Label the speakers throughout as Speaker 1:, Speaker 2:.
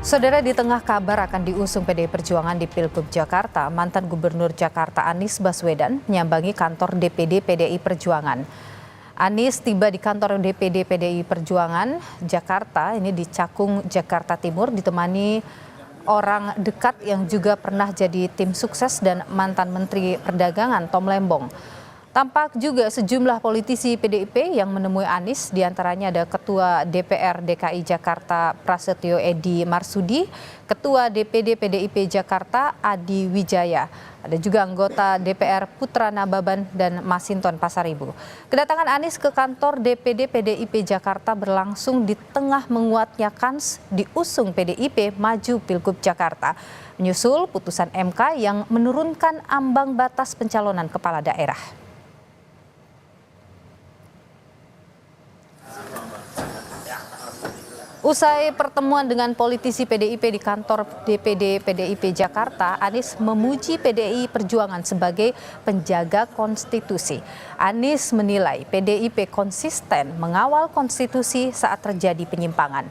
Speaker 1: Saudara, di tengah kabar akan diusung PDI Perjuangan di Pilgub Jakarta, mantan Gubernur Jakarta Anies Baswedan menyambangi kantor DPD PDI Perjuangan. Anies tiba di kantor DPD PDI Perjuangan Jakarta, ini di Cakung, Jakarta Timur, ditemani orang dekat yang juga pernah jadi tim sukses dan mantan Menteri Perdagangan Tom Lembong. Tampak juga sejumlah politisi PDIP yang menemui Anies, diantaranya ada Ketua DPR DKI Jakarta Prasetyo Edy Marsudi, Ketua DPD PDIP Jakarta Adi Wijaya, ada juga anggota DPR Putra Nababan dan Masinton Pasaribu. Kedatangan Anies ke kantor DPD PDIP Jakarta berlangsung di tengah menguatnya kans diusung PDIP maju Pilgub Jakarta, menyusul putusan MK yang menurunkan ambang batas pencalonan kepala daerah. Usai pertemuan dengan politisi PDIP di kantor DPD PDIP Jakarta, Anies memuji PDI Perjuangan sebagai penjaga konstitusi. Anies menilai PDIP konsisten mengawal konstitusi saat terjadi penyimpangan.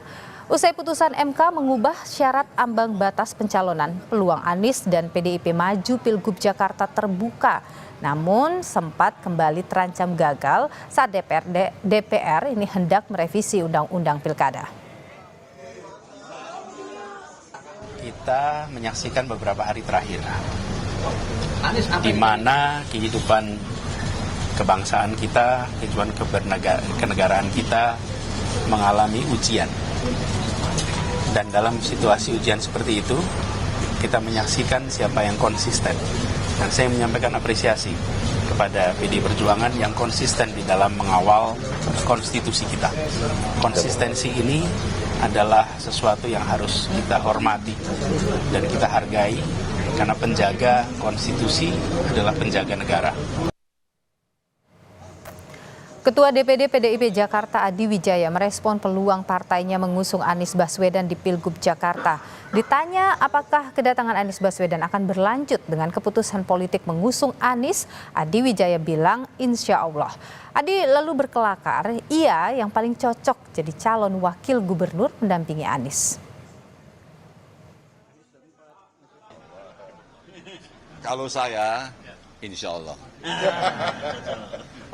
Speaker 1: Usai putusan MK mengubah syarat ambang batas pencalonan, peluang Anies dan PDIP maju Pilgub Jakarta terbuka. Namun sempat kembali terancam gagal saat DPR ini hendak merevisi Undang-Undang Pilkada.
Speaker 2: Kita menyaksikan beberapa hari terakhir di mana kehidupan kebangsaan kita, kehidupan kenegaraan kita mengalami ujian. Dan dalam situasi ujian seperti itu, kita menyaksikan siapa yang konsisten. Dan saya menyampaikan apresiasi kepada PDI Perjuangan yang konsisten di dalam mengawal konstitusi kita. Konsistensi ini adalah sesuatu yang harus kita hormati dan kita hargai, karena penjaga konstitusi adalah penjaga negara.
Speaker 1: Ketua DPD PDIP Jakarta Adi Wijaya merespon peluang partainya mengusung Anies Baswedan di Pilgub Jakarta. Ditanya apakah kedatangan Anies Baswedan akan berlanjut dengan keputusan politik mengusung Anies, Adi Wijaya bilang insya Allah. Adi lalu berkelakar, ia yang paling cocok jadi calon wakil gubernur mendampingi Anies.
Speaker 3: Kalau saya, insya Allah.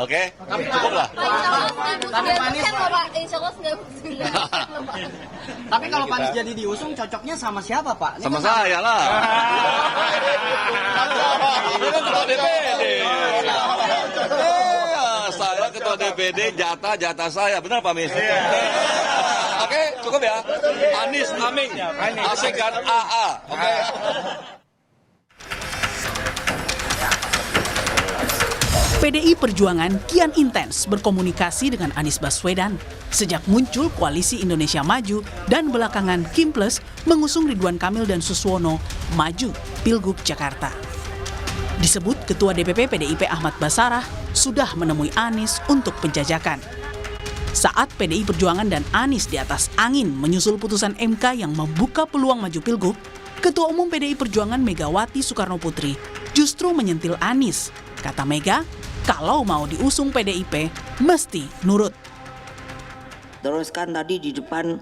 Speaker 3: Oke, cukup lah.
Speaker 4: Tapi kalau Pak Anies jadi diusung, cocoknya sama siapa, Pak?
Speaker 3: Sama saya lah. Ini kan ketua DPD. Saya ketua DPD, jatah saya. Benar Pak Mis? Oke, cukup ya. Anies, Aming, asik kan AA. Oke.
Speaker 5: PDI Perjuangan kian intens berkomunikasi dengan Anies Baswedan sejak muncul Koalisi Indonesia Maju dan belakangan Kim Plus mengusung Ridwan Kamil dan Suswono maju Pilgub Jakarta. Disebut Ketua DPP PDIP Ahmad Basarah sudah menemui Anies untuk penjajakan. Saat PDI Perjuangan dan Anies di atas angin menyusul putusan MK yang membuka peluang maju Pilgub, Ketua Umum PDI Perjuangan Megawati Soekarno Putri justru menyentil Anies. Kata Mega, kalau mau diusung PDIP, mesti nurut.
Speaker 6: Terus kan tadi di depan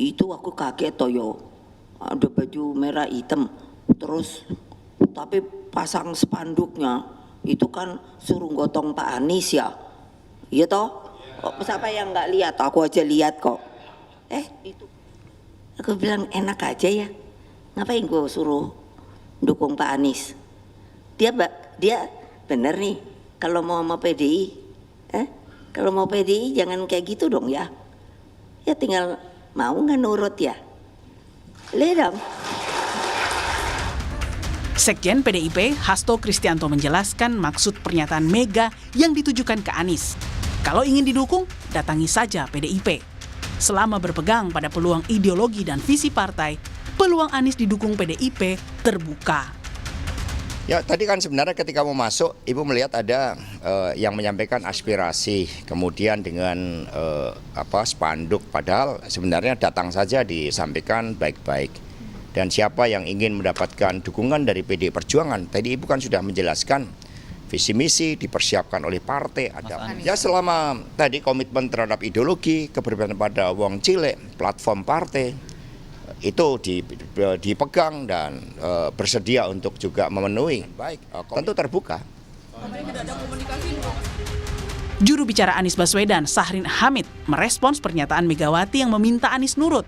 Speaker 6: itu aku kaget toyo, ada baju merah hitam. Terus tapi pasang spanduknya itu kan suruh gotong Pak Anies ya. Iya toh? Siapa yang nggak lihat? Aku aja lihat kok. Itu. Aku bilang enak aja ya. Ngapain gue suruh dukung Pak Anies? Dia bener nih. Kalau mau sama PDI, kalau mau PDI jangan kayak gitu dong ya. Ya tinggal mau nggak nurut ya. Lihat dong.
Speaker 5: Sekjen PDIP Hasto Kristianto menjelaskan maksud pernyataan Mega yang ditujukan ke Anies. Kalau ingin didukung, datangi saja PDIP. Selama berpegang pada peluang ideologi dan visi partai, peluang Anies didukung PDIP terbuka.
Speaker 7: Ya, tadi kan sebenarnya ketika mau masuk, Ibu melihat ada yang menyampaikan aspirasi, kemudian dengan spanduk, padahal sebenarnya datang saja disampaikan baik-baik. Dan siapa yang ingin mendapatkan dukungan dari PDI Perjuangan, tadi Ibu kan sudah menjelaskan visi misi dipersiapkan oleh partai. Ya selama tadi komitmen terhadap ideologi, keberpihakan pada wong cilik, platform partai, itu dipegang dan bersedia untuk juga memenuhi. Baik, tentu terbuka.
Speaker 5: Juru bicara Anies Baswedan, Syahrin Hamid, merespons pernyataan Megawati yang meminta Anies nurut.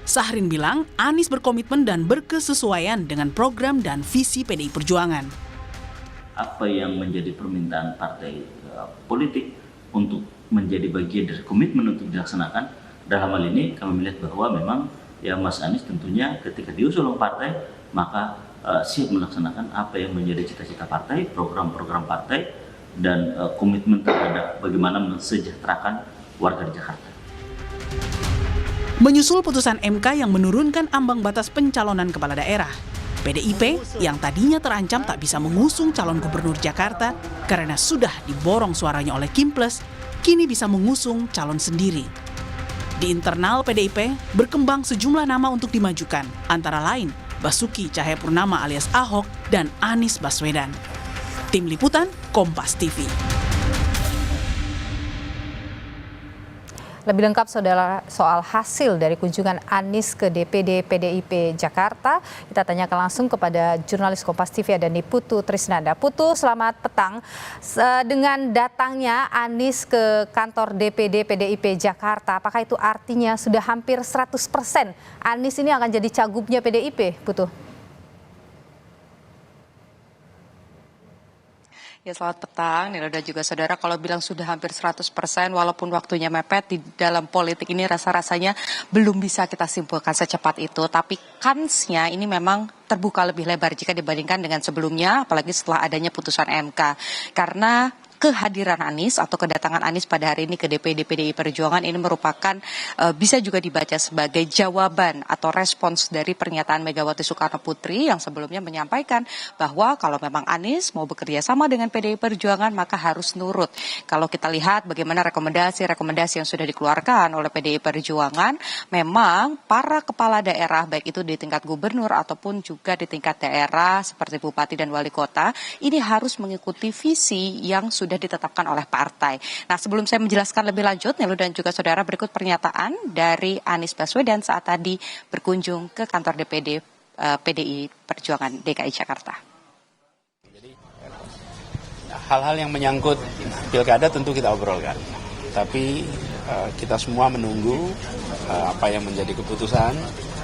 Speaker 5: Syahrin bilang Anies berkomitmen dan berkesesuaian dengan program dan visi PDI Perjuangan.
Speaker 8: Apa yang menjadi permintaan partai politik untuk menjadi bagian dari komitmen untuk dilaksanakan, dalam hal ini kami melihat bahwa memang ya Mas Anies tentunya ketika diusul oleh partai maka siap melaksanakan apa yang menjadi cita-cita partai, program-program partai, dan komitmen terhadap bagaimana mensejahterakan warga di Jakarta.
Speaker 5: Menyusul putusan MK yang menurunkan ambang batas pencalonan kepala daerah, PDIP yang tadinya terancam tak bisa mengusung calon gubernur Jakarta karena sudah diborong suaranya oleh Kimples, kini bisa mengusung calon sendiri. Di internal PDIP berkembang sejumlah nama untuk dimajukan, antara lain Basuki Cahayapurnama alias Ahok dan Anies Baswedan. Tim Liputan, Kompas TV.
Speaker 1: Lebih lengkap saudara soal hasil dari kunjungan Anies ke DPD PDIP Jakarta, kita tanyakan langsung kepada jurnalis Kompas TV ada Putu Trisnanda. Putu, selamat petang. Dengan datangnya Anies ke kantor DPD PDIP Jakarta, apakah itu artinya sudah hampir 100% Anies ini akan jadi cagupnya PDIP, Putu?
Speaker 9: Ya, selamat petang, Nilo dan juga saudara. Kalau bilang sudah hampir 100%, walaupun waktunya mepet di dalam politik ini rasa-rasanya belum bisa kita simpulkan secepat itu. Tapi kansnya ini memang terbuka lebih lebar jika dibandingkan dengan sebelumnya, apalagi setelah adanya putusan MK. Karena kehadiran Anies atau kedatangan Anies pada hari ini ke DPD PDI Perjuangan ini merupakan bisa juga dibaca sebagai jawaban atau respons dari pernyataan Megawati Soekarno Putri yang sebelumnya menyampaikan bahwa kalau memang Anies mau bekerja sama dengan PDI Perjuangan maka harus nurut. Kalau kita lihat bagaimana rekomendasi yang sudah dikeluarkan oleh PDI Perjuangan, memang para kepala daerah baik itu di tingkat gubernur ataupun juga di tingkat daerah seperti bupati dan wali kota ini harus mengikuti visi yang sudah ditetapkan oleh partai. Nah, sebelum saya menjelaskan lebih lanjut, Nilu dan juga saudara, berikut pernyataan dari Anies Baswedan saat tadi berkunjung ke kantor DPD PDI Perjuangan DKI Jakarta.
Speaker 2: Hal-hal yang menyangkut pilkada tentu kita obrolkan, tapi kita semua menunggu apa yang menjadi keputusan.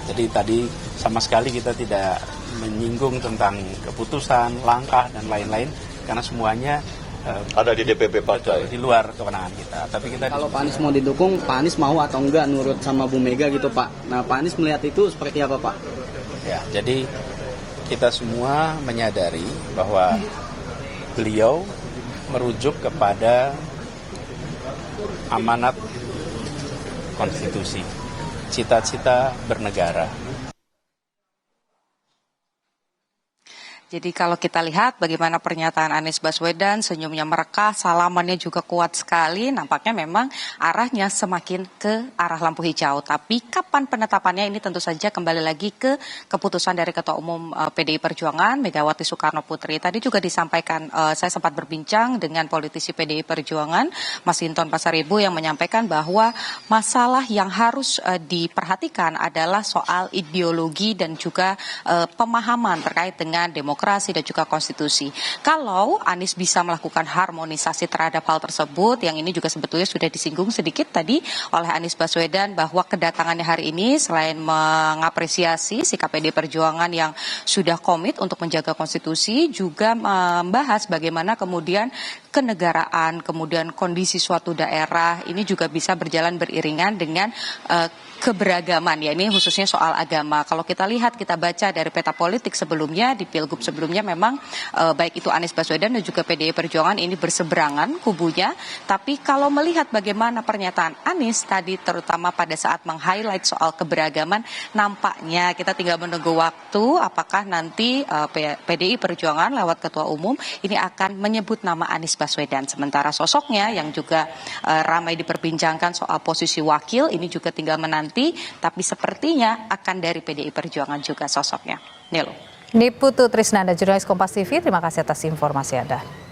Speaker 2: Jadi tadi sama sekali kita tidak menyinggung tentang keputusan, langkah, dan lain-lain, karena semuanya
Speaker 3: ada di DPP partai,
Speaker 2: di luar kewenangan kita. Tapi kita
Speaker 4: kalau Pak Anies mau didukung, Pak Anies mau atau enggak nurut sama Bu Mega gitu, Pak. Nah, Pak Anies melihat itu seperti apa, Pak?
Speaker 2: Ya, jadi kita semua menyadari bahwa beliau merujuk kepada amanat konstitusi, cita-cita bernegara.
Speaker 9: Jadi kalau kita lihat bagaimana pernyataan Anies Baswedan, senyumnya merekah, salamannya juga kuat sekali, nampaknya memang arahnya semakin ke arah lampu hijau. Tapi kapan penetapannya ini tentu saja kembali lagi ke keputusan dari Ketua Umum PDI Perjuangan, Megawati Soekarno Putri. Tadi juga disampaikan, saya sempat berbincang dengan politisi PDI Perjuangan, Mas Hinton Pasaribu, yang menyampaikan bahwa masalah yang harus diperhatikan adalah soal ideologi dan juga pemahaman terkait dengan demokrasi dan juga konstitusi. Kalau Anies bisa melakukan harmonisasi terhadap hal tersebut, yang ini juga sebetulnya sudah disinggung sedikit tadi oleh Anies Baswedan bahwa kedatangannya hari ini selain mengapresiasi sikap PDI Perjuangan yang sudah komit untuk menjaga konstitusi, juga membahas bagaimana kemudian kenegaraan, kemudian kondisi suatu daerah ini juga bisa berjalan beriringan dengan keberagaman, ya ini khususnya soal agama. Kalau kita lihat, kita baca dari peta politik sebelumnya, di Pilgub sebelumnya memang baik itu Anies Baswedan dan juga PDI Perjuangan ini berseberangan kubunya. Tapi kalau melihat bagaimana pernyataan Anies tadi terutama pada saat meng-highlight soal keberagaman, nampaknya kita tinggal menunggu waktu apakah nanti PDI Perjuangan lewat Ketua Umum ini akan menyebut nama Anies Baswedan. Sementara sosoknya yang juga ramai diperbincangkan soal posisi wakil ini juga tinggal menanti, tapi sepertinya akan dari PDI Perjuangan juga sosoknya. Nilo.
Speaker 1: Putu Trisnanda, jurnalis Kompas TV, terima kasih atas informasi Anda.